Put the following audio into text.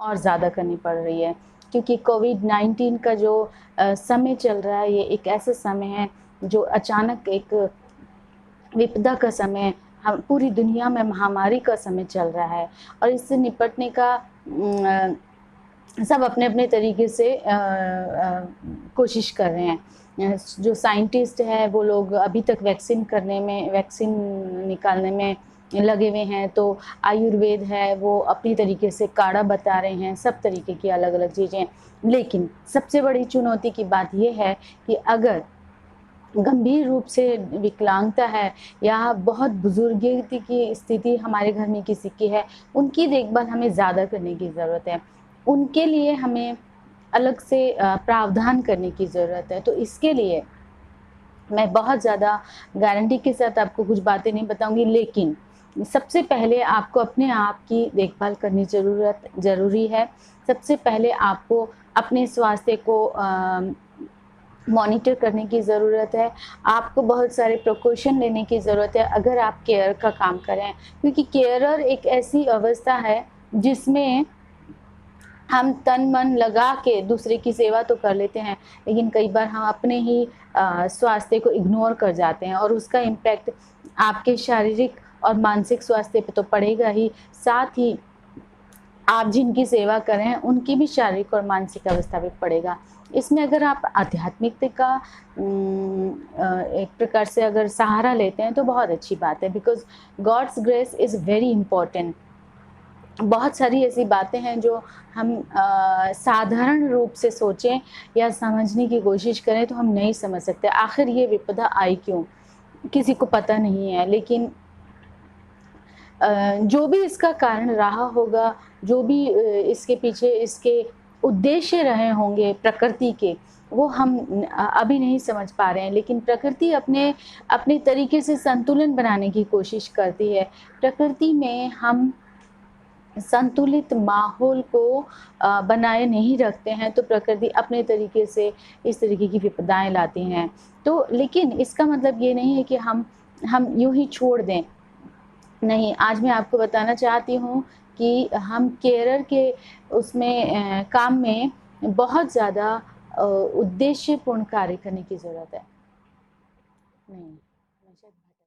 और ज़्यादा करनी पड़ रही है, क्योंकि कोविड-19 का जो समय चल रहा है, ये एक ऐसा समय है जो अचानक एक विपदा का समय, हम पूरी दुनिया में महामारी का समय चल रहा है और इससे निपटने का सब अपने-अपने तरीके से कोशिश कर रहे हैं। जो साइंटिस्ट हैं वो लोग अभी तक वैक्सीन निकालने में लगे हुए हैं, तो आयुर्वेद है वो अपनी तरीके से काढ़ा बता रहे हैं, सब तरीके की अलग-अलग चीज़ें। लेकिन सबसे बड़ी चुनौती की बात ये है कि अगर गंभीर रूप से विकलांगता है या बहुत बुजुर्गीती की स्थिति हमारे घर में किसी की है, उनकी देखभाल हमें ज़्यादा करने की ज़रूरत है। उनके लिए हमें अलग से प्रावधान करने की ज़रूरत है। तो इसके लिए मैं बहुत ज़्यादा गारंटी के साथ आपको कुछ बातें नहीं बताऊँगी, लेकिन सबसे पहले आपको अपने आप की देखभाल करनी ज़रूरी है। सबसे पहले आपको अपने स्वास्थ्य को मॉनिटर करने की ज़रूरत है। आपको बहुत सारे प्रिकॉशन लेने की ज़रूरत है अगर आप केयर का काम करें, क्योंकि केयरर एक ऐसी अवस्था है जिसमें हम तन-मन लगा के दूसरे की सेवा तो कर लेते हैं, लेकिन कई बार हम अपने ही स्वास्थ्य को इग्नोर कर जाते हैं और उसका इम्पैक्ट आपके शारीरिक और मानसिक स्वास्थ्य पे तो पड़ेगा ही, साथ ही आप जिनकी सेवा कर रहे हैं, उनकी भी शारीरिक और मानसिक अवस्था पे पड़ेगा। इसमें अगर आप आध्यात्मिकता का एक प्रकार से अगर सहारा लेते हैं, तो बहुत अच्छी बात है, because God's grace is very important. बहुत सारी ऐसी बातें हैं जो हम साधारण रूप से सोचें या समझने की कोशिश करें तो हम नहीं समझ सकते। आखिर ये विपदा आई क्यों? किसी को पता नहीं है, लेकिन जो भी इसका कारण रहा होगा, जो भी इसके पीछे इसके उद्देश्य रहे होंगे प्रकृति के, वो हम अभी नहीं समझ पा रहे हैं। लेकिन प्रकृति अपने अपने तरीके से संतुलन बनाने की कोशिश करती है। प्रकृति में हम संतुलित माहौल को बनाए नहीं रखते हैं, तो प्रकृति अपने तरीके से इस तरीके की विपदाएँ लाती हैं। तो लेकिन इसका मतलब ये नहीं है कि हम यूँ ही छोड़ दें। नहीं, आज मैं आपको बताना चाहती हूँ कि हम केरल के उसमें काम में बहुत ज़्यादा उद्देश्यपूर्ण कार्य करने की ज़रूरत है। नहीं।